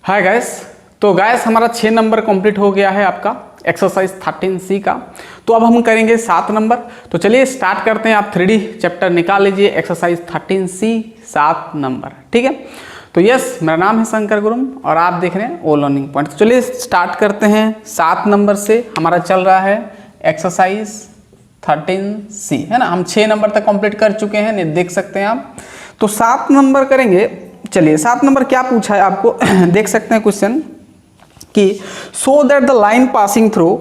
Hi guys. तो gas हमारा 6 number complete हो गया है आपका एक्सरसाइज 13C का। तो अब हम करेंगे 7 नंबर। तो चलिए स्टार्ट करते हैं। आप 3D चैप्टर निकाल लीजिए, एक्सरसाइज 13C 7 नंबर। ठीक है। तो यस, मेरा नाम है शंकर गुरुम और आप देख रहे हैं ओ लर्निंग पॉइंट। तो चलिए स्टार्ट करते हैं 7 नंबर से। हमारा चल रहा है एक्सरसाइज 13C, है ना। हम 6 नंबर तक कंप्लीट कर चुके हैं, देख सकते हैं आप। तो 7 नंबर करेंगे। चलिए 7 नंबर क्या पूछा है आपको देख सकते हैं क्वेश्चन कि so that the line passing through.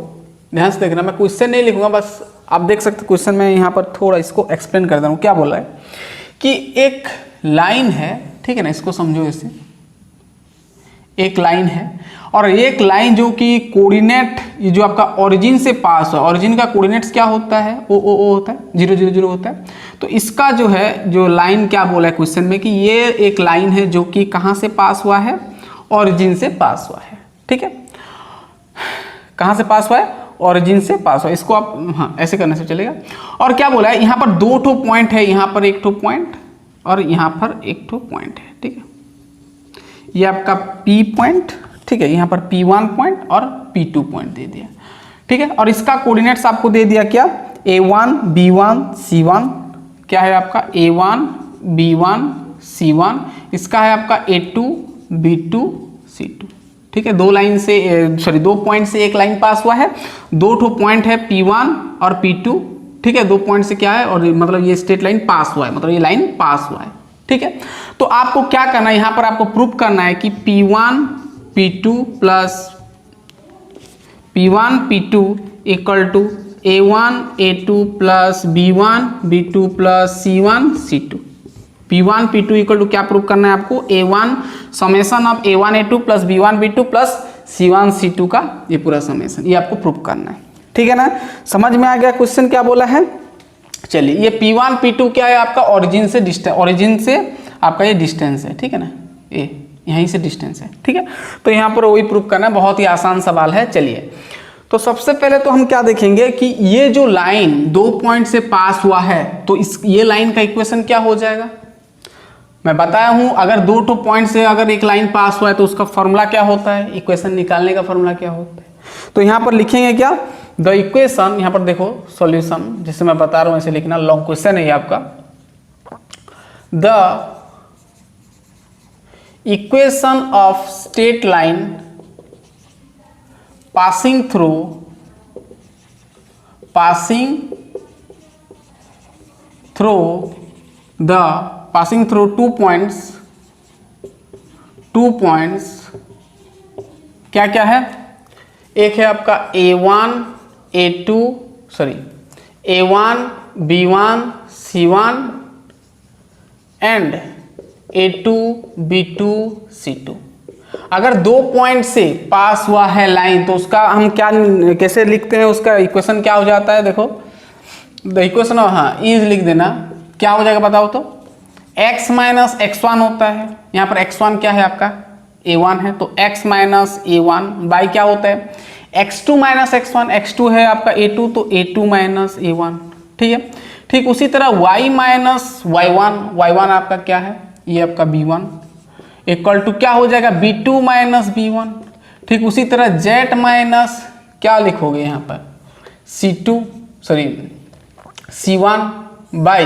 ध्यान से देखना, मैं क्वेश्चन नहीं लिखूंगा, बस आप देख सकते हैं क्वेश्चन में यहाँ पर थोड़ा इसको एक्सप्लेन कर दे रहा हूँ। क्या बोला है कि एक लाइन है, ठीक है ना, इसको समझो। ऐसे एक लाइन है और एक लाइन जो कि कोऑर्डिनेट, ये जो आपका ओरिजिन से पास है, ओरिजिन का कोऑर्डिनेट्स क्या होता है, ओ होता है, 0 0 0 होता है। तो इसका जो है, जो लाइन क्या बोला है क्वेश्चन में कि ये एक लाइन है जो कि कहाँ से पास हुआ है, ओरिजिन से पास हुआ है। ठीक है, कहाँ से पास हुआ है, ओरिजिन से पास हुआ। इसको आप हाँ ऐसे करने से चलेगा। और क्या बोला है, यहाँ पर 2 ठो पॉइंट है, यहाँ पर 1 ठो पॉइंट और यहाँ पर 1 ठो पॉइंट है। ठीक है, ये आपका P पॉइंट, ठीक है, यहाँ पर P1 पॉइंट और P2 पॉइंट दे दिया। ठीक है, और इसका कोऑर्डिनेट्स आपको दे दिया क्या, A1 B1 C1। क्या है आपका A1 B1 C1। इसका है आपका A2 B2 C2। ठीक है, 2 लाइन से सॉरी 2 पॉइंट से एक लाइन पास हुआ है। 2 ठो पॉइंट है P1 और P2। ठीक है, 2 पॉइंट से क्या है, और मतलब ये स्ट्रेट लाइन पास हुआ है, मतलब ये लाइन पास हुआ है। ठीक है, तो आपको क्या करना है, यहाँ पर आपको प्रूफ करना है कि P1 P2 plus P1 P2 equal to A1 A2 plus B1 B2 plus C1 C2। P1 P2 equal to क्या प्रूफ करना है आपको, A1 summation of A1 A2 plus B1 B2 plus C1 C2 का ये पूरा summation, ये आपको proof करना है। ठीक है ना, समझ में आ गया क्वेश्चन क्या बोला है। चलिए, ये P1 P2 क्या है आपका, ओरिजिन से डिस्टेंस, ओरिजिन से आपका ये डिस्टेंस है। ठीक है ना, ये यहीं से डिस्टेंस है। ठीक है, तो यहाँ पर वही प्रूफ करना है, बहुत ही आसान सवाल है। चलिए, तो सबसे पहले तो हम क्या देखेंगे कि ये जो लाइन 2 पॉइंट से पास हुआ है, तो इस ये लाइन का इक्वेशन क्या हो जाएगा। मैं बताया हूँ, अगर 2 ठो पॉइंट से अगर एक लाइन पास हुआ है तो उसका फॉर्मूला क्या होता है, इक्वेशन निकालने का फॉर्मूला क्या होता है। तो यहाँ पर लिखेंगे क्या, द इक्वेशन, यहाँ पर देखो सॉल्यूशन, जैसे मैं बता रहा हूँ ऐसे लिखना, लॉन्ग क्वेश्चन है ये आपका। The equation of straight line passing through two points क्या क्या है, एक है आपका A1 B1 C1 and A2 B2 C2। अगर 2 पॉइंट से पास हुआ है लाइन तो उसका हम क्या कैसे लिखते हैं, उसका इक्वेशन क्या हो जाता है, देखो द इक्वेशन, हाँ इज लिख देना, क्या हो जाएगा बताओ तो, x माइनस x1 होता है। यहाँ पर x1 क्या है आपका, A1 है, तो x माइनस A1 बाई क्या होता है, x2 माइनस x1, x2 है आपका A2, तो A2 माइनस A1। ठीक है, ठीक उसी तरह y माइनस y1 आपका क्या है, ये आपका B1 इक्वल टू क्या हो जाएगा, B2 माइनस B1। ठीक उसी तरह z माइनस क्या लिखोगे यहाँ पर, C1 बाई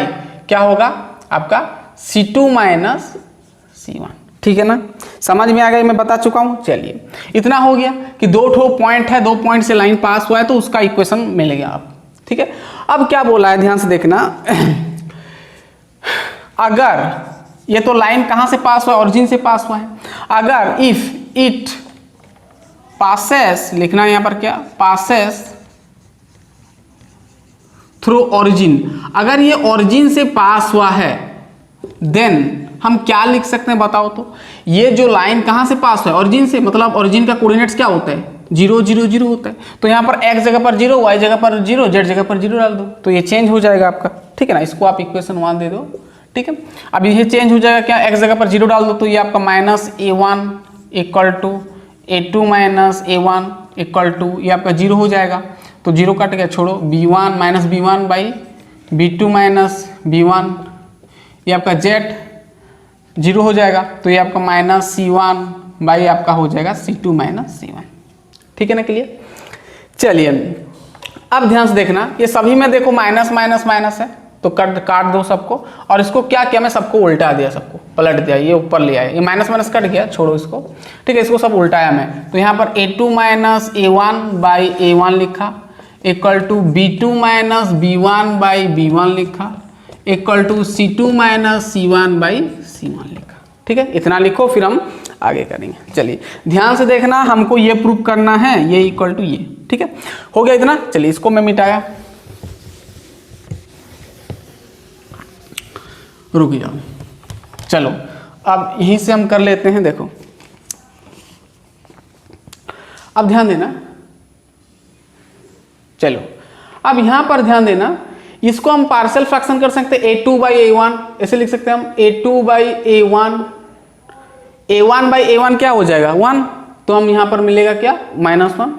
क्या होगा आपका C2 माइनस C1। ठीक है ना, समझ में आ गया, मैं बता चुका हूँ। चलिए, इतना हो गया कि 2 ठो पॉइंट है, 2 पॉइंट से लाइन पास हुआ है तो उसका इक्वेशन मिल गया आप। ठीक है, अब क्या बोला है, ध्यान से देखना अगर ये तो लाइन कहाँ से पास हुआ है, ओरिजिन से पास हुआ है। अगर इफ इट पासेस, लिखना है यहाँ पर क्या, पासेस थ्रू ओरिजिन, अगर ये ओरिजिन से पास हुआ है देन हम क्या लिख सकते हैं बताओ तो, ये जो लाइन कहाँ से पास हुआ है, ओरिजिन से, मतलब ओरिजिन का कोऑर्डिनेट्स क्या होता है, 0 0 0 होता है। तो यहाँ पर x जगह पर 0, y जगह पर 0, z जगह पर 0 डाल दो तो ये चेंज हो जाएगा आपका। ठीक है ना, इसको आप इक्वेशन 1 दे दो। ठीक है, अब ये चेंज हो जाएगा क्या, x जगह पर 0 डाल दो तो ये आपका minus A1 equal to A2 minus A1 equal to, ये आपका 0 हो जाएगा, तो 0 कट गया, छोड़ो, B1 minus B1 by B2 minus B1, ये आपका z 0 हो जाएगा, तो ये आपका माइनस C1 बाई आपका हो जाएगा C2 माइनस C1। ठीक है ना, क्लियर। चलिए अब ध्यान से देखना, ये सभी में देखो माइनस माइनस माइनस है, तो काट दो सबको, और इसको क्या किया मैं, सबको उल्टा दिया, सबको पलट दिया, ये ऊपर ले आया, ये माइनस माइनस कट गया, छोड़ो इसको। ठीक है, इसको सब उल्टाया मैं, तो यहाँ पर A2 minus A1 by A1 लिखा, equal to B2 minus B1 by B1 लिखा, equal to C2 minus C1 by C1 लिखा। ठीक है, इतना लिखो, फिर हम आगे करेंगे। चलिए ध्यान से देखना, हमको ये प्रूफ करना है, ये इक्वल टू ये। ठीक है, हो गया इतना। चलिए इसको मैं मिटाया, रुक जाओ। चलो अब यहीं से हम कर लेते हैं। देखो अब ध्यान देना, चलो अब यहां पर ध्यान देना, इसको हम पार्शियल फ्रैक्शन कर सकते हैं A2 बाई A1, ऐसे लिख सकते हैं हम A2 by A1, A1 by A1 क्या हो जाएगा 1, तो हम यहां पर मिलेगा क्या -1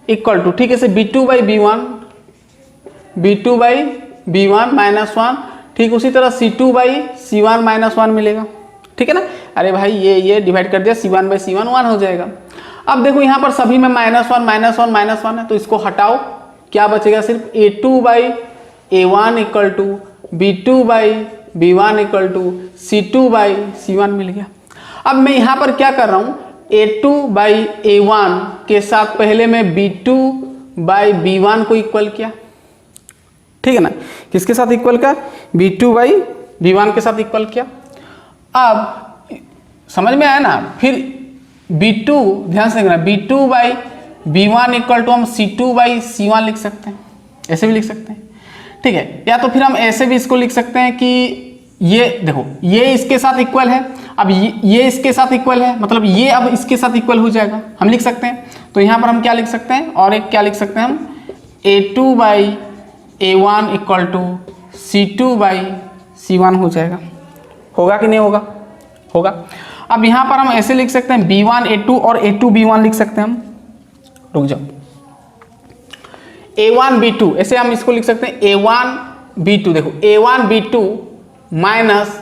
इक्वल टू, ठीक है, B2 by B1, B2 by B1 -1, ठीक उसी तरह C2 बाई C1 -1 मिलेगा। ठीक है ना, अरे भाई ये डिवाइड कर दिया, C1 बाई C1 1 हो जाएगा। अब देखो यहाँ पर सभी में -1 है, तो इसको हटाओ, क्या बचेगा, सिर्फ A2 by A1 equal to B2 by B1 equal to C2 by C1 मिल गया। अब मैं यहाँ पर क्या कर रहा हूँ, A2 बाई A1 के साथ पहले मैं B2 बाई B1 को इक्वल किया। ठीक है ना, किसके साथ इक्वल का, B2 बाई B1 के साथ इक्वल किया। अब समझ में आया ना, फिर B2 ध्यान से देखना, B2 by B1 equal to हम C2 बाई C1 लिख सकते हैं, ऐसे भी लिख सकते हैं। ठीक है, या तो फिर हम ऐसे भी इसको लिख सकते हैं कि ये देखो, ये इसके साथ इक्वल है, अब ये इसके साथ इक्वल है, मतलब ये अब इसके साथ इक्वल हो जाएगा, हम लिख सकते हैं। तो यहाँ पर हम क्या लिख सकते हैं, और एक क्या लिख सकते हैं हम, A2 by A1 equal to C2 by C1 हो जाएगा। होगा कि नहीं होगा, होगा। अब यहाँ पर हम ऐसे लिख सकते हैं B1 A2 और A2 B1 लिख सकते हैं हम, रुक जाओ, A1 B2, ऐसे हम इसको लिख सकते हैं A1 B2, देखो A1 B2 minus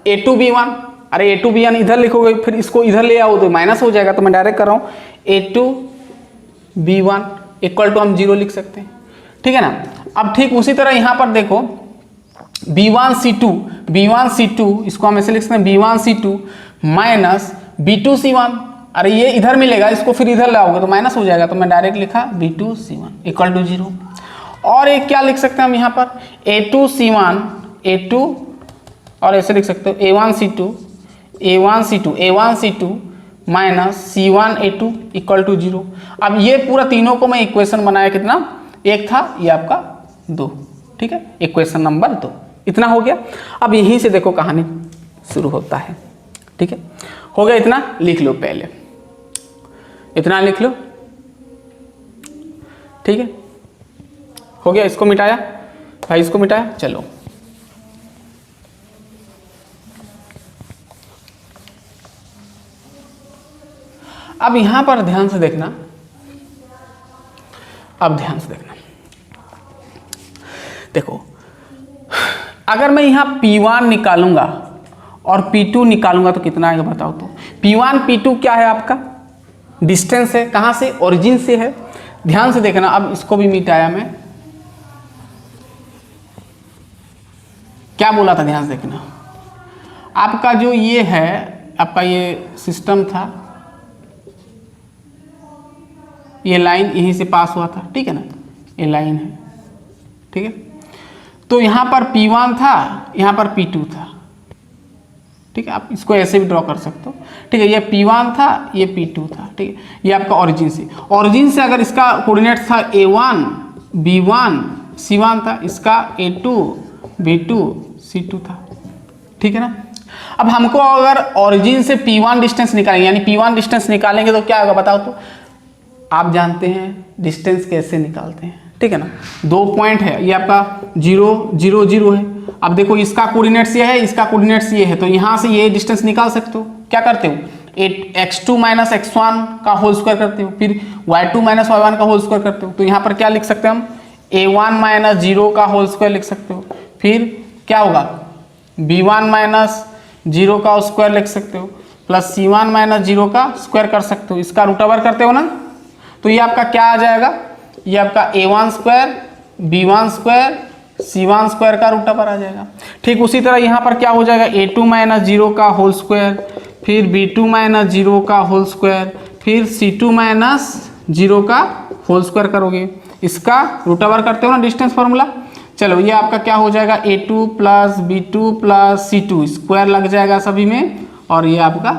A2 B1, अरे A2 B1 इधर लिखोगे, फिर इसको इधर ले आओ तो माइनस हो जाएगा, तो मैं डायरेक्ट कर रहा हूँ A2 B1 इक्वल टू हम 0 लिख सकते हैं। ठीक है ना, अब ठीक उसी तरह यहाँ पर देखो B1 C2, इसको हम ऐसे लिख सकते हैं B1 C2 minus B2 C1, अरे ये इधर मिलेगा, इसको फिर इधर लाओगे तो माइनस हो जाएगा, तो मैं डायरेक्ट लिखा B2 C1 इक्वल टू 0। और एक क्या लिख सकते हैं हम यहाँ पर A2 C1 A2, और ऐसे लिख सकते हो A1 C2 minus C1 A2 equal to 0। अब ये पूरा तीनों को मैं इक्वेशन बनाया, कितना, एक था, ये आपका 2। ठीक है, इक्वेशन नंबर 2, इतना हो गया। अब यहीं से देखो कहानी शुरू होता है। ठीक है, हो गया इतना, लिख लो, पहले इतना लिख लो। ठीक है, हो गया, इसको मिटाया भाई, इसको मिटाया। चलो अब यहां पर ध्यान से देखना, अब ध्यान से देखना, देखो अगर मैं यहां P1 निकालूंगा और P2 निकालूंगा तो कितना आएगा बताओ। तो P1 P2 क्या है, आपका डिस्टेंस है, कहां से, ओरिजिन से है। ध्यान से देखना, अब इसको भी मिटाया मैं, क्या बोला था, ध्यान से देखना, आपका जो ये है, आपका ये सिस्टम था, ये लाइन यहीं से पास हुआ था। ठीक है ना, ये लाइन है। ठीक है, तो यहाँ पर P1 था, यहाँ पर P2 था। ठीक है, आप इसको ऐसे भी ड्रॉ कर सकते हो। ठीक है, ये P1 था, ये P2 था। ठीक है, ये आपका ओरिजिन से अगर इसका कोऑर्डिनेट था A1 B1 C1 था, इसका A2 B2 C2 था। ठीक है ना, अब हमको अगर ओरिजिन से P1 डिस्टेंस निकालेंगे, यानी P1 डिस्टेंस निकालेंगे तो क्या होगा बताओ। तो आप जानते हैं डिस्टेंस कैसे निकालते हैं। ठीक है ना, 2 पॉइंट है, ये आपका 0 0 0 है। अब देखो इसका कोऑर्डिनेट्स ये है, इसका कोऑर्डिनेट्स ये है, तो यहाँ से ये डिस्टेंस निकाल सकते हो। क्या करते हो, x2 माइनस x1 का होल स्क्वायर करते हो, फिर y2 माइनस y1 का होल स्क्वायर करते हो। तो यहाँ पर क्या लिख सकते हैं हम, a1 माइनस 0 का होल स्क्वायर लिख सकते हो। फिर क्या होगा, b1 माइनस 0 का स्क्वायर लिख सकते हो। प्लस C1 माइनस 0 का स्क्वायर कर सकते हो, इसका रूट ओवर करते हो ना, तो ये आपका क्या आ जाएगा, ये आपका A1 square B1 square C1 square का रूट ओवर आ जाएगा। ठीक उसी तरह यहाँ पर क्या हो जाएगा, A2 माइनस 0 का होल स्क्वायर, फिर B2 माइनस 0 का होल स्क्वायर, फिर C2 माइनस 0 का होल स्क्वायर करोगे, इसका रूट ओवर करते हो ना डिस्टेंस फार्मूला। चलो ये आपका क्या हो जाएगा, A2 plus B2 plus C2 square लग जाएगा सभी में, और ये आपका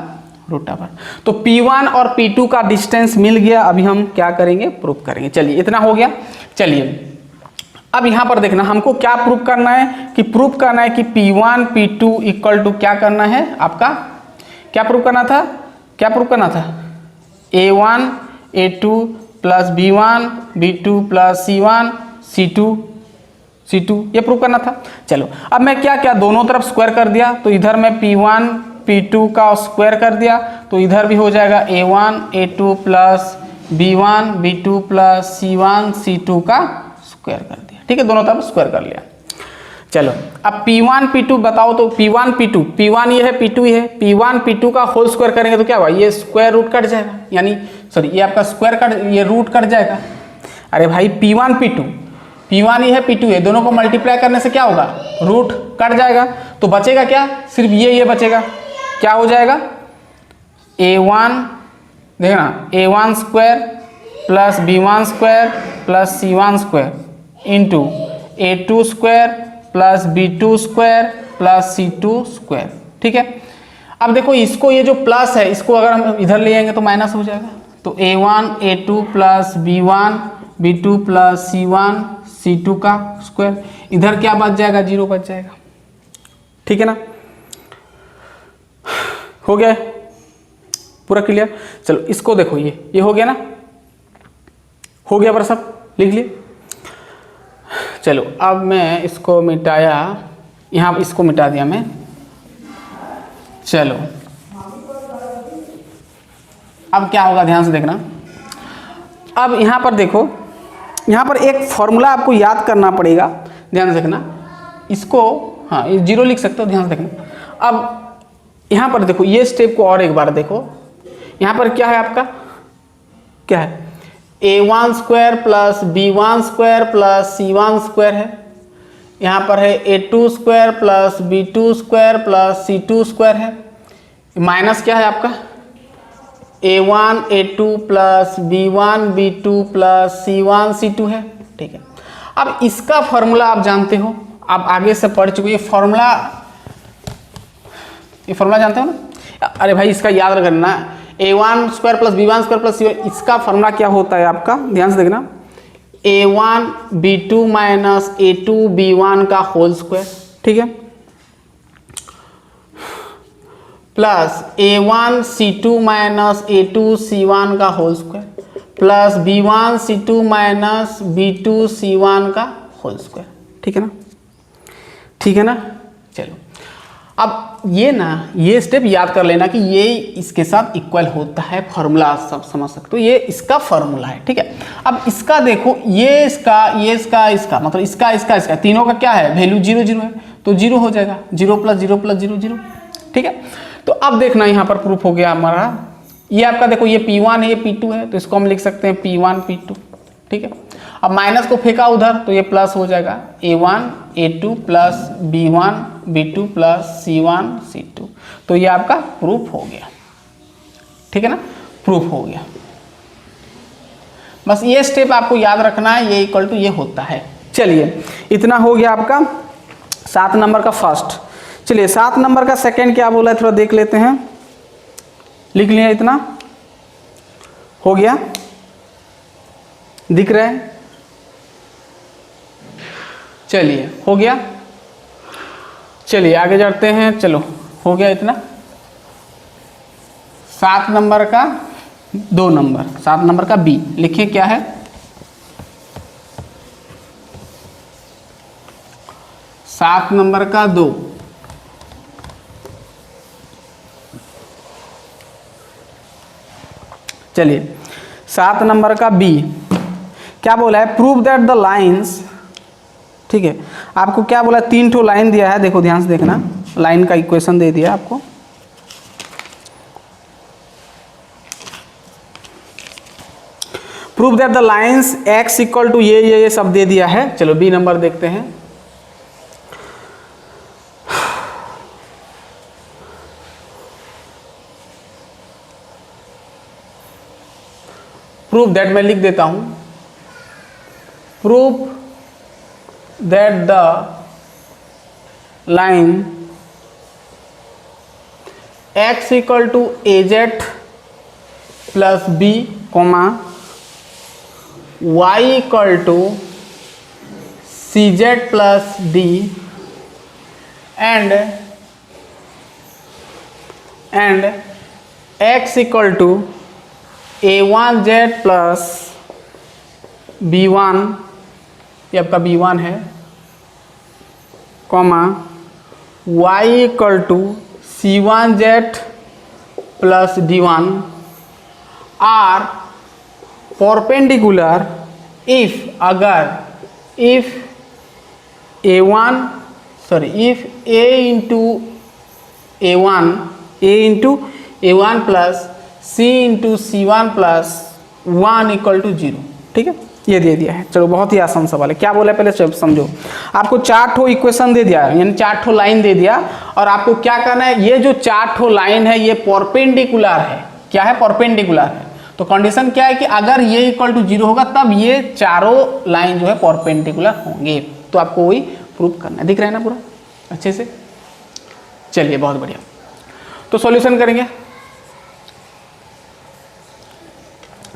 रूट ओवर। तो P1 और P2 का डिस्टेंस मिल गया। अभी हम क्या करेंगे, प्रूफ करेंगे। चलिए इतना हो गया। चलिए अब यहाँ पर देखना हमको क्या प्रूफ करना है, कि प्रूफ करना है कि P1 P2 इक्वल टू क्या करना है आपका, क्या प्रूफ करना था, क्या प्रूफ करना था, A1 A2 plus B1 B2 plus C1 C2 ये प्रूफ करना था। चलो अब मैं क्या क्या दोनों तरफ स्क्वायर कर दिया, तो इधर मैं P1 P2 का स्क्वायर कर दिया, तो इधर भी हो जाएगा A1 A2 plus B1 B2 plus C1 C2 का स्क्वायर कर दिया। ठीक है, दोनों तरफ स्क्वायर कर लिया। चलो अब P1 P2 बताओ, तो P1 P2 P1 ये है P2 ये है, P1 P2 का होल स्क्वायर करेंगे तो क्या हुआ, ये स्क्वायर रूट कट जाएगा, यानी सॉरी ये आपका स्क्वायर कट, ये रूट कट जाएगा। अरे भाई P1 P1 ये है P2 है, दोनों को मल्टीप्लाई करने से क्या होगा, रूट कट जाएगा, तो बचेगा क्या, सिर्फ ये बचेगा। क्या हो जाएगा, A1 देखना A1 square plus B1 square plus C1 square into A2 square plus B2 square plus C2 square. ठीक है, अब देखो इसको, ये जो प्लस है इसको अगर हम इधर ले आएंगे तो माइनस हो जाएगा, तो A1 A2 plus B1 B2 plus C1 C2 का स्क्वायर, इधर क्या बच जाएगा, 0 बच जाएगा। ठीक है ना, हो गया पूरा क्लियर। चलो इसको देखो, ये हो गया ना, हो गया पर सब लिख लिए। चलो अब मैं इसको मिटाया, यहाँ इसको मिटा दिया मैं। चलो अब क्या होगा, ध्यान से देखना। अब यहाँ पर देखो, यहाँ पर एक फॉर्मूला आपको याद करना पड़ेगा, ध्यान से देखना इसको, हाँ ये 0 लिख सकते हो, ध्यान से देखना। अब यहाँ पर देखो, ये स्टेप को और एक बार देखो, यहाँ पर क्या है आपका, क्या है, A1 square plus B1 square plus C1 square है, यहाँ पर है A2 square plus B2 square plus C2 square है, माइनस क्या है आपका A1 A2 plus B1 B2 plus C1 C2 है। ठीक है, अब इसका फॉर्मूला आप जानते हो, आप आगे से पढ़ चुके, ये फॉर्मूला जानते हो ना। अरे भाई इसका याद रखना, A1 square plus B1 square plus C1, इसका फॉर्मूला क्या होता है आपका, ध्यान से देखना, A1 B2 minus A2 B1 का होल स्क्वायर। ठीक है, plus A1 C2 minus A2 C1 का whole square plus B1 C2 minus B2 C1 का होल स्क्वायर। ठीक है ना, ठीक है ना। चलो अब ये स्टेप याद कर लेना कि ये इसके साथ इक्वल होता है, फॉर्मूला सब समझ सकते हो, ये इसका फॉर्मूला है। ठीक है, अब इसका देखो, ये इसका मतलब इसका तीनों का क्या है, वैल्यू 0 0 है, तो 0 हो जाएगा, 0 प्लस 0 प्लस 0 0। ठीक है, तो अब देखना यहाँ पर प्रूफ हो गया हमारा, ये आपका देखो, ये P1 है ये P2 है, तो इसको हम लिख सकते हैं P1 P2। ठीक है, अब माइनस को फेंका उधर तो ये प्लस हो जाएगा, A1 A2 plus B1 B2 plus C1 C2, तो ये आपका प्रूफ हो गया। ठीक है ना, प्रूफ हो गया। बस ये स्टेप आपको याद रखना है, ये इक्वल टू ये होता है। चलिए इतना हो गया आपका 7 नंबर का फर्स्ट। चलिए 7 नंबर का सेकंड क्या बोला है, थोड़ा देख लेते हैं, लिख लिया, इतना हो गया, दिख रहा है। चलिए हो गया, चलिए आगे बढ़ते हैं। चलो हो गया इतना। 7 नंबर का 2 नंबर, 7 नंबर का बी लिखें, क्या है, 7 नंबर का 2। चलिए 7 नंबर का बी क्या बोला है, प्रूव दैट द लाइंस। ठीक है, आपको क्या बोला है, 3 ठो लाइन दिया है, देखो ध्यान से देखना, लाइन का इक्वेशन दे दिया आपको, prove that the lines x equal to ये सब दे दिया है। चलो बी नंबर देखते हैं। प्रूव दैट मैं लिख देता हूं, prove that the line x equal to az plus b comma y equal to cz plus d and x equal to a1z plus b1, ये आपका b1 है, comma y equal to c1z plus d1 are perpendicular if a into a1 plus c into c1 plus 1 equal to 0। ठीक है, ये दे दिया है। चलो बहुत ही आसान सवाल है। क्या बोला पहले समझो, आपको 4 ठो इक्वेशन दे दिया, यानी 4 ठो लाइन दे दिया, और आपको क्या करना है, ये जो 4 ठो लाइन है ये परपेंडिकुलर है। क्या है? परपेंडिकुलर है। तो कंडीशन क्या है कि अगर ये इक्वल टू 0 होगा तब ये चारों लाइन जो है परपेंडिकुलर होंगे। तो आपको वही प्रूव करना है। दिख रहा है ना पूरा अच्छे से? चलिए बहुत बढ़िया। तो सॉल्यूशन करेंगे,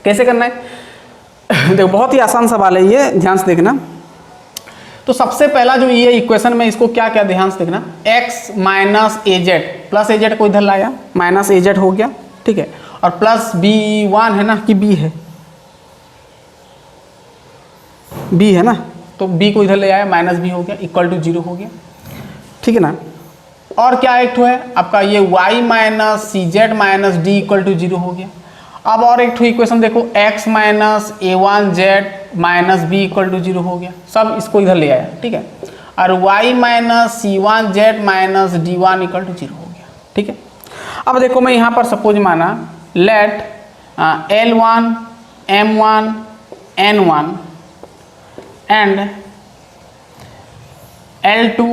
कैसे करना है? देखो बहुत ही आसान सवाल है ये, ध्यान से देखना। तो सबसे पहला जो ये इक्वेशन में इसको क्या क्या ध्यान से देखना, x minus az plus az को इधर लाया, माइनस az हो गया। ठीक है, और प्लस b1 है ना, कि b है, b है ना, तो b को इधर ले आया, माइनस b हो गया, इक्वल टू 0 हो गया। ठीक है ना। और क्या एक ठो है आपका ये y minus cz minus d equal to 0 हो गया। अब और एक ठो इक्वेशन देखो, x minus a1z minus b equal to 0 हो गया। सब इसको इधर ले आया। ठीक है, और y minus c1z minus d1 equal to 0 हो गया। ठीक है, अब देखो मैं यहाँ पर सपोज माना late L1 M1 N1 and L2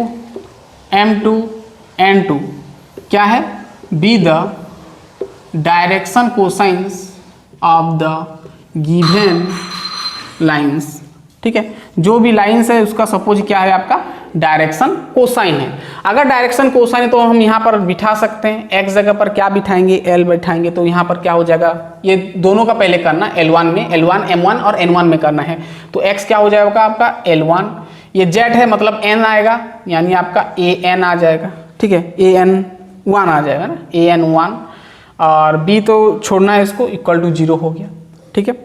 M2 N2 क्या है, be the direction cosines of the given lines. ठीक है, जो भी लाइंस है उसका सपोज क्या है, आपका डायरेक्शन कोसाइन है। अगर डायरेक्शन कोसाइन है तो हम यहाँ पर बिठा सकते हैं, x जगह पर क्या बिठाएंगे, l बिठाएंगे, तो यहाँ पर क्या हो जाएगा, ये दोनों का पहले करना, L1 में, L1 M1 और N1 में करना है। तो x क्या हो जाएगा आपका L1, ये z है मतलब n आएगा, यानी आपका an आ जाएगा। ठीक है, an1 आ जाएगा ना, an1, और b तो छोड़ना है इसको, इक्वल टू 0 हो गया। ठीक है,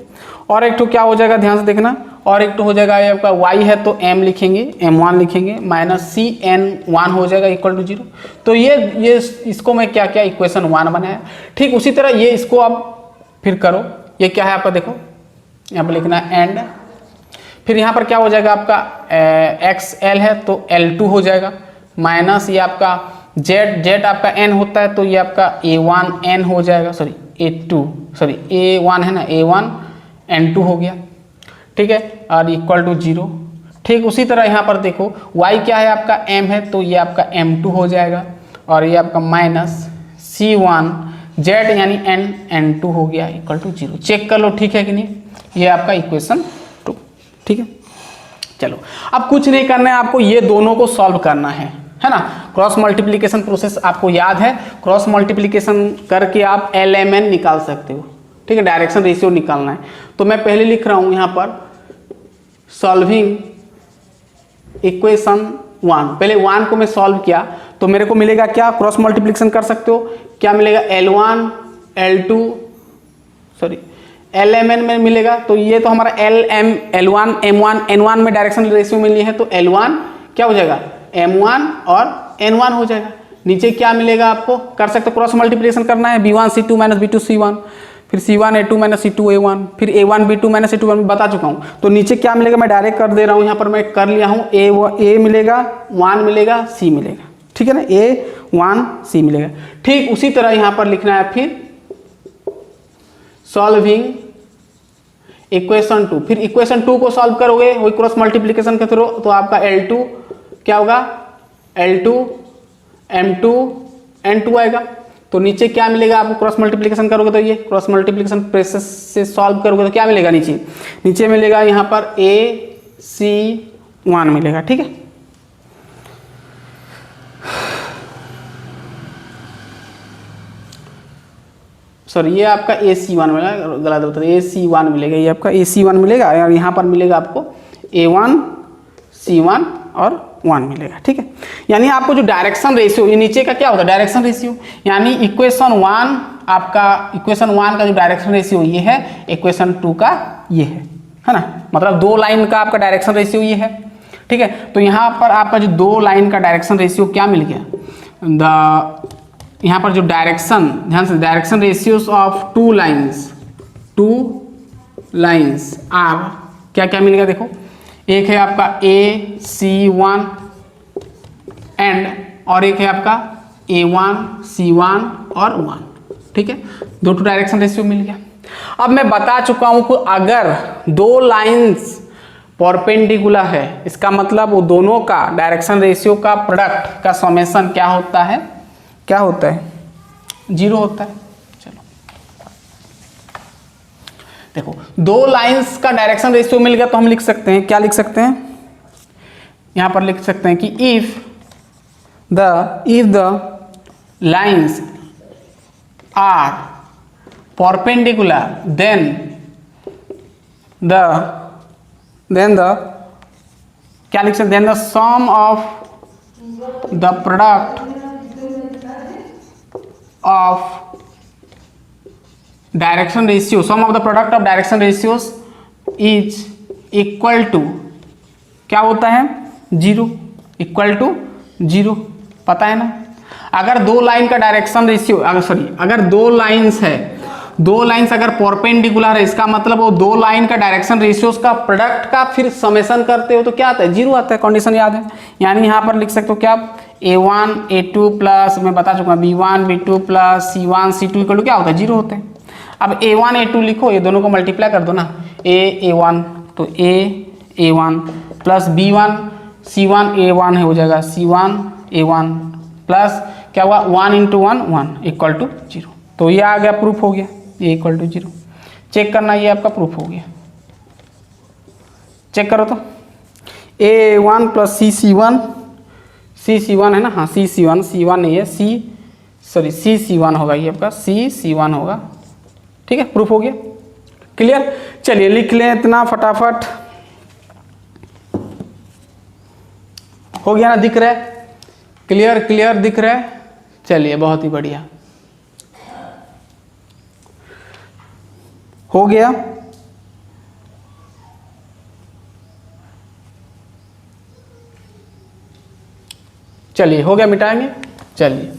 और एक तो क्या हो जाएगा, ध्यान से देखना, और एक तो हो जाएगा ये आपका y है तो m लिखेंगे, m1 लिखेंगे, माइनस cn1 हो जाएगा इक्वल टू 0। तो ये इसको मैं क्या क्या इक्वेशन 1 बनाया। ठीक उसी तरह ये इसको आप फिर करो, ये क्या है आपका, देखो यहाँ पर लिखना एंड, फिर यहाँ पर क्या हो जाएगा आपका xl है तो l2 हो जाएगा, माइनस ये आपका z आपका n होता है तो ये आपका a1n हो जाएगा, a1 है ना, a1 n2 हो गया। ठीक है, और इक्वल टू 0। ठीक उसी तरह यहाँ पर देखो y क्या है आपका m है तो ये आपका m2 हो जाएगा, और ये आपका माइनस c1 z यानी n2 हो गया इक्वल टू 0। चेक कर लो ठीक है कि नहीं, ये आपका इक्वेशन 2। ठीक है, चलो अब कुछ नहीं करना है, आपको ये दोनों को सॉल्व करना है ना। क्रॉस मल्टीप्लिकेशन प्रोसेस आपको याद है, क्रॉस मल्टीप्लिकेशन करके आप LMN निकाल सकते हो। ठीक है, डायरेक्शन रेशियो निकालना है। तो मैं पहले लिख रहा हूँ यहाँ पर सॉल्विंग इक्वेशन 1, पहले 1 को मैं सॉल्व किया तो मेरे को मिलेगा क्या, क्रॉस मल्टीप्लिकेशन कर सकते हो, क्या मिलेगा L1 LMN में मिलेगा। तो ये तो हमारा L1 M1 N1 में डायरेक्शन रेशियो मिली है, तो L1 क्या हो जाएगा, M1 और N1 हो जाएगा। नीचे क्या मिलेगा आपको, कर सकते हो क्रॉस मल्टीप्लिकेशन करना है, B1 C2 minus B2 C1, फिर C1 A2 minus C2 A1, फिर A1 B2 माइनस C2 1 बता चुका हूँ। तो नीचे क्या मिलेगा मैं डायरेक्ट कर दे रहा हूँ, यहाँ पर मैं कर लिया हूँ, A मिलेगा, 1 मिलेगा, C मिलेगा। ठीक है ना, A1 C मिलेगा। ठीक उसी तरह यहाँ पर लिखना है फिर सॉल्विंग इक्वेशन 2, फिर इक्वेशन 2 को सॉल्व करोगे वही क्रॉस मल्टीप्लीकेशन के थ्रू, तो आपका L2 क्या होगा, L2 M2 N2 आएगा। तो नीचे क्या मिलेगा आपको, क्रॉस मल्टीप्लीकेशन करोगे तो ये क्रॉस मल्टीप्लीकेशन प्रोसेस से सॉल्व करोगे तो क्या मिलेगा, नीचे मिलेगा यहाँ पर AC1 मिलेगा। ठीक है, सॉरी ये आपका AC1 मिलेगा, गलत बता AC1 मिलेगा, ये आपका AC1 मिलेगा और यहाँ पर मिलेगा आपको A1 C1 और 1 मिलेगा। ठीक है, यानी आपको जो डायरेक्शन रेशियो, ये नीचे का क्या होता है डायरेक्शन रेशियो, यानी इक्वेशन 1 आपका, इक्वेशन 1 का जो डायरेक्शन रेशियो ये है, इक्वेशन 2 का ये है ना, मतलब दो लाइन का आपका डायरेक्शन रेशियो ये है। ठीक है, तो यहाँ पर आपका जो दो लाइन का डायरेक्शन रेशियो क्या मिल गया, यहाँ पर जो डायरेक्शन, ध्यान से, direction ratios of two lines are क्या क्या मिलेगा, देखो एक है आपका AC1 एंड और एक है आपका A1 C1 और 1। ठीक है, दो डायरेक्शन रेशियो मिल गया। अब मैं बता चुका हूं कि अगर दो लाइंस परपेंडिकुलर है, इसका मतलब वो दोनों का डायरेक्शन रेशियो का प्रोडक्ट का समेशन क्या होता है, 0 होता है। चलो देखो, दो लाइंस का डायरेक्शन रेशियो मिल गया तो हम लिख सकते हैं, क्या लिख सकते हैं, यहां पर लिख सकते हैं कि if the lines are perpendicular then the क्या लिख सकते हैं, the sum of the product of direction ratio, sum of the product of direction ratios is equal to क्या होता है, 0, इक्वल टू 0, पता है ना। अगर दो लाइन का डायरेक्शन रेशियो, अगर दो लाइंस है, दो लाइंस अगर परपेंडिकुलर है, इसका मतलब वो दो लाइन का डायरेक्शन रेशियोज का प्रोडक्ट का फिर समेशन करते हो तो क्या आता है, 0 आता है। कंडीशन याद है, यानी यहाँ पर लिख सकते हो क्या, A1 A2 प्लस, मैं बता चुका B1 B2 plus C1 C2 equal to क्या होता है, 0 होते हैं। अब A1 A2 लिखो, ये दोनों को मल्टीप्लाई कर दो ना, A1 तो A1 plus B1 C1 A1 है, हो जाएगा C1 A1 प्लस क्या हुआ 1 इंटू 1 इक्वल टू 0। तो ये आ गया, प्रूफ हो गया, ये इक्वल टू 0। चेक करना, ये आपका प्रूफ हो गया, चेक करो तो A1 प्लस C1 है ना, हाँ C1 नहीं है, C1 होगा, ये आपका C1 होगा। ठीक है, प्रूफ हो गया, क्लियर। चलिए लिख लें इतना फटाफट, हो गया ना, दिख रहा है, क्लियर दिख रहा है। चलिए बहुत ही बढ़िया, हो गया। चलिए हो गया, मिटाएंगे, चलिए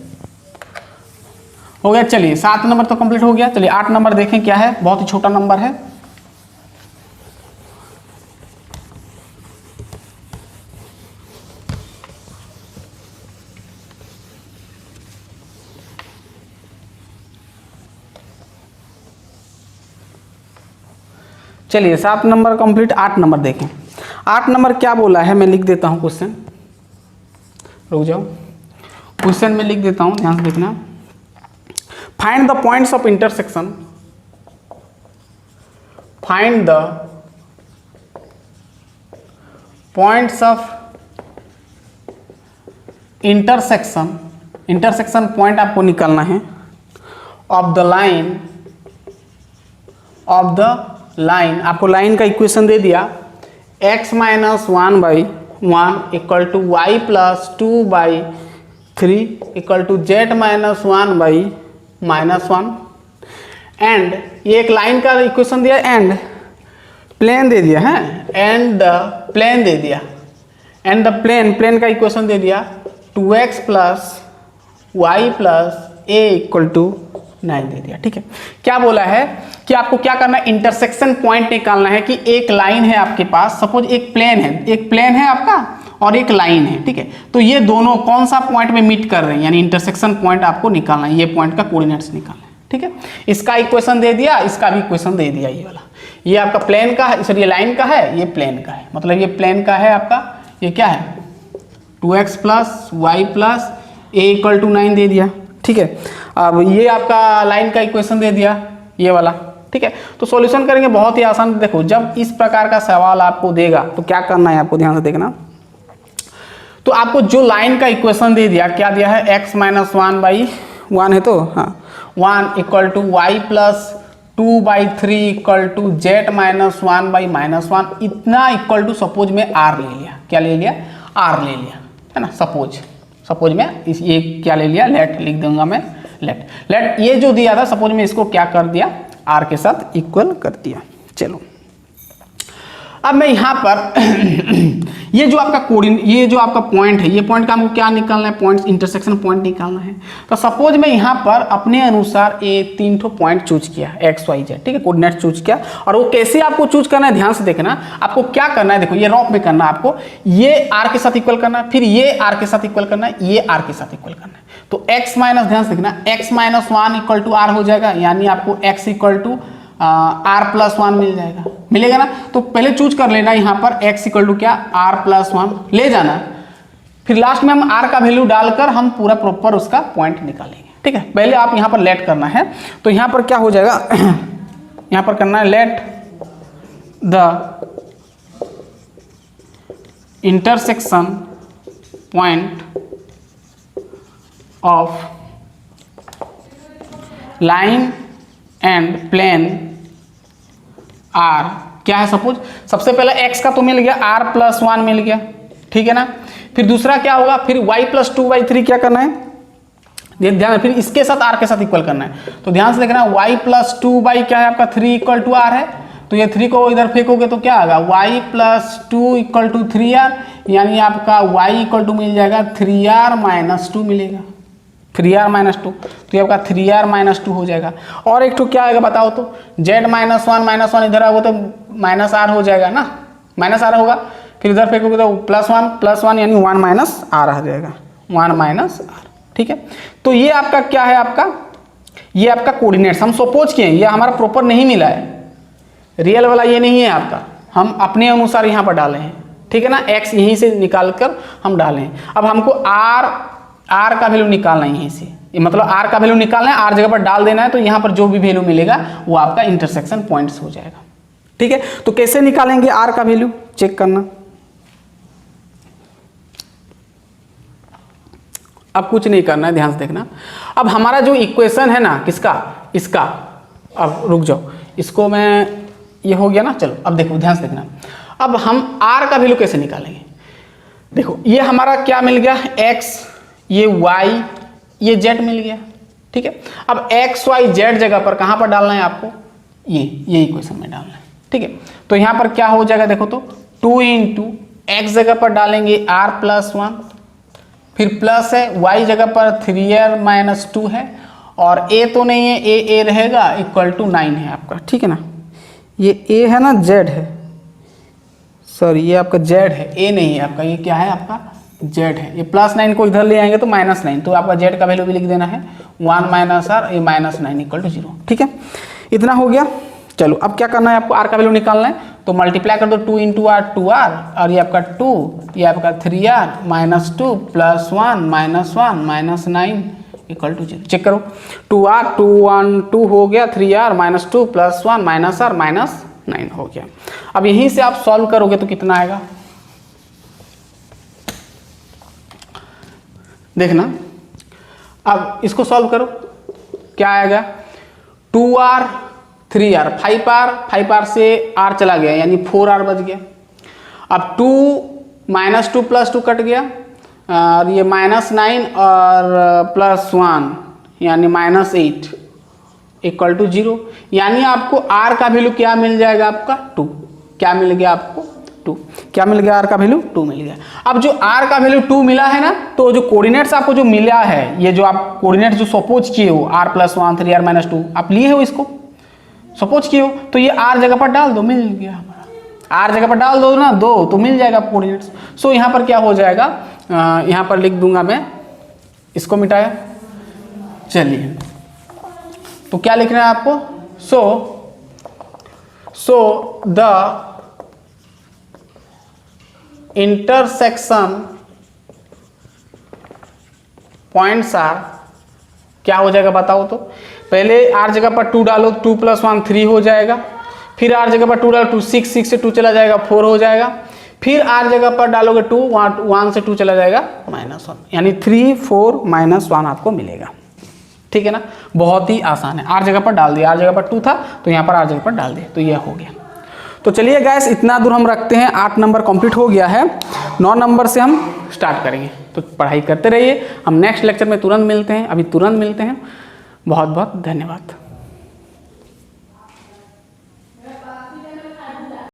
हो गया। चलिए 7 नंबर तो कंप्लीट हो गया। चलिए 8 नंबर देखें क्या है, बहुत ही छोटा नंबर है। चलिए 7 नंबर कंप्लीट, 8 नंबर देखें। 8 नंबर क्या बोला है, मैं लिख देता हूं क्वेश्चन, रुक जाओ, क्वेश्चन में लिख देता हूं, ध्यान से देखना। Find the points of intersection, find the points of intersection point आपको निकालना है ऑफ द लाइन, आपको लाइन का इक्वेशन दे दिया, x minus 1/1 equal to y plus 2/3 equal to z minus 1/-1, and ये एक लाइन का इक्वेशन दिया, एंड प्लेन दे दिया है, एंड द प्लेन दे दिया, एंड द प्लेन का इक्वेशन दे दिया 2x plus y plus a equal to 9 दे दिया। ठीक है, क्या बोला है कि आपको क्या करना है, इंटरसेक्शन पॉइंट निकालना है कि एक लाइन है आपके पास, सपोज एक प्लेन है आपका और एक लाइन है। ठीक है, तो ये दोनों कौन सा पॉइंट में मीट कर रहे हैं, यानी इंटरसेक्शन पॉइंट आपको निकालना है, ये पॉइंट का कोऑर्डिनेट्स निकालना है। ठीक है, इसका इक्वेशन दे दिया, इसका भी इक्वेशन दे दिया, ये वाला। ये आपका प्लेन का है, सॉरी ये लाइन का है, ये प्लेन का है, मतलब ये प्लेन का है आपका, ये क्या है 2x plus y plus a equal to 9 दे दिया, ठीक है। अब ये आपका लाइन का इक्वेशन दे दिया ये वाला, ठीक है। तो सॉल्यूशन करेंगे बहुत ही आसान। देखो जब इस प्रकार का सवाल आपको देगा तो क्या करना है आपको, ध्यान से देखना। तो आपको जो लाइन का इक्वेशन दे दिया, क्या दिया है x माइनस 1/1 है, तो हाँ 1 equal to y plus 2/3 equal to z minus 1/-1, इतना इक्वल टू सपोज में r ले लिया, क्या ले लिया r ले लिया, है ना। सपोज में ये क्या ले लिया, लेट लिख दूंगा मैं, लेट ये जो दिया था सपोज में इसको क्या कर दिया, r के साथ इक्वल कर दिया। चलो अब मैं यहाँ पर ये जो आपका ये जो आपका पॉइंट है, ये पॉइंट का हमको क्या निकालना है, पॉइंट इंटरसेक्शन पॉइंट निकालना है। तो सपोज मैं यहाँ पर अपने अनुसार ये 3 ठो पॉइंट चूज किया, x y z, ठीक है, कोऑर्डिनेट चूज किया। और वो कैसे आपको चूज करना है, ध्यान से देखना। आपको क्या करना है, देखो ये रॉक में करना है आपको, ये r के साथ इक्वल करना है, फिर ये r के साथ इक्वल करना है, ये r के साथ इक्वल करना है। तो x माइनस, ध्यान से देखना, x minus 1 equal to r हो जाएगा, यानी आपको x इक्वल टू r+1 मिल जाएगा, मिलेगा ना। तो पहले चूज कर लेना यहाँ पर x इक्वल टू क्या, r+1 ले जाना, फिर लास्ट में हम r का वैल्यू डालकर हम पूरा प्रॉपर उसका पॉइंट निकालेंगे, ठीक है। पहले आप यहाँ पर लेट करना है, तो यहाँ पर क्या हो जाएगा यहाँ पर करना है let the intersection point of line and plane r, क्या है सपोज सबसे पहले x का तो मिल गया, r+1 मिल गया, ठीक है ना। फिर दूसरा क्या होगा, फिर y + 2/3 क्या करना है, ध्यान, फिर इसके साथ r के साथ इक्वल करना है। तो ध्यान से देखना, y + 2 क्या है आपका 3 इक्वल टू r है, तो ये 3 को इधर फेंकोगे तो क्या आएगा, y + 2 इक्वल टू 3r, यानी आपका y इक्वल टू मिल जाएगा 3r - 2 मिलेगा, 3r - 2, तो ये आपका 3r - 2 हो जाएगा। और एक तो क्या आएगा बताओ तो, z -1 इधर आओगे तो -r हो जाएगा ना, -r होगा, फिर इधर फेंकोगे तो +1 यानी 1 - r आ जाएगा, 1 - r, ठीक है। तो ये आपका क्या है, आपका ये आपका कोऑर्डिनेट्स हम सपोज किए, ये हमारा प्रॉपर नहीं मिला है, रियल वाला ये नहीं है आपका, हम अपने अनुसार यहाँ पर डाले हैं, ठीक है ना। x यहीं से निकाल कर हम डाले हैं। अब हमको r का वैल्यू निकालना है यहीं से, मतलब r का वैल्यू निकालना है, r जगह पर डाल देना है, तो यहाँ पर जो भी वैल्यू मिलेगा वो आपका इंटरसेक्शन पॉइंट्स हो जाएगा, ठीक है। तो कैसे निकालेंगे r का वैल्यू, चेक करना। अब कुछ नहीं करना है, ध्यान से देखना। अब हमारा जो इक्वेशन है ना, किसका, इसका, अब रुक जाओ, इसको मैं, ये हो गया ना, चलो अब देखो ध्यान से देखना। अब हम r का वैल्यू कैसे निकालेंगे, देखो ये हमारा क्या मिल गया, x, ये y, ये z मिल गया, ठीक है। अब x y z जगह पर कहाँ पर डालना है आपको, ये इक्वेशन में डालना है, ठीक है। तो यहाँ पर क्या हो जाएगा, देखो तो 2 × x जगह पर डालेंगे r+1, फिर प्लस है, y जगह पर 3r - 2 है, और a तो नहीं है, a रहेगा, इक्वल टू 9 है आपका, ठीक है ना। ये a है ना, z है, सॉरी ये आपका z है, a नहीं है आपका, ये क्या है आपका z है। ये +9 को इधर ले आएंगे तो -9, तो आपका z का वैल्यू भी लिख देना है 1 - r, ये -9 इक्वल टू 0, ठीक है। इतना हो गया। चलो अब क्या करना है आपको, r का वैल्यू निकालना है, तो मल्टीप्लाई कर दो 2 × r 2r, और ये आपका 2, ये आपका 3r - 2 + 1 - 9 इक्वल टू 0। चेक करो, 2r 2 हो गया, 3r - 2 + 1 - r -9 हो गया। अब यहीं से आप सॉल्व करोगे तो कितना आएगा, देखना। अब इसको सॉल्व करो, क्या आएगा, 2r 3r 5r से r चला गया, यानी 4r बच गया। अब 2 - 2 + 2 कट गया, और ये -9 और +1 यानी -8 इक्वल टू 0, यानी आपको r का वैल्यू क्या मिल जाएगा, आपका 2, क्या मिल गया आपको 2, क्या मिल गया, r का वैल्यू 2 मिल गया। अब जो r का वैल्यू 2 मिला है ना, तो जो कोऑर्डिनेट्स आपको जो मिला है, ये जो आप कोऑर्डिनेट्स जो सपोज किए हो, r+1 3r - 2 आप लिए हो, इसको सपोज किए हो, तो ये r जगह पर डाल दो, मिल गया हमारा, r जगह पर डाल दो ना 2, तो मिल जाएगा कोऑर्डिनेट्स। सो यहाँ पर क्या हो जाएगा, यहाँ पर लिख दूंगा मैं, इसको मिटाया, चलिए तो क्या लिखना है आपको, so so the intersection points are, क्या हो जाएगा बताओ तो। पहले r जगह पर 2 डालो, 2 + 1 3 हो जाएगा। फिर r जगह पर 2 डालो, 2 6, 6 से 2 चला जाएगा 4 हो जाएगा। फिर r जगह पर डालोगे 2, 1 से 2 चला जाएगा -1, यानी 3 4 -1 आपको मिलेगा। ठीक है ना, बहुत ही आसान है। r जगह पर डाल दिया, r जगह पर 2 था तो यहाँ पर r जगह पर डाल दिया, तो ये हो गया। तो चलिए गाइस इतना दूर हम रखते हैं, 8 नंबर कंप्लीट हो गया है। 9 नंबर से हम स्टार्ट करेंगे, तो पढ़ाई करते रहिए। हम नेक्स्ट लेक्चर में तुरंत मिलते हैं, अभी तुरंत मिलते हैं। बहुत बहुत धन्यवाद।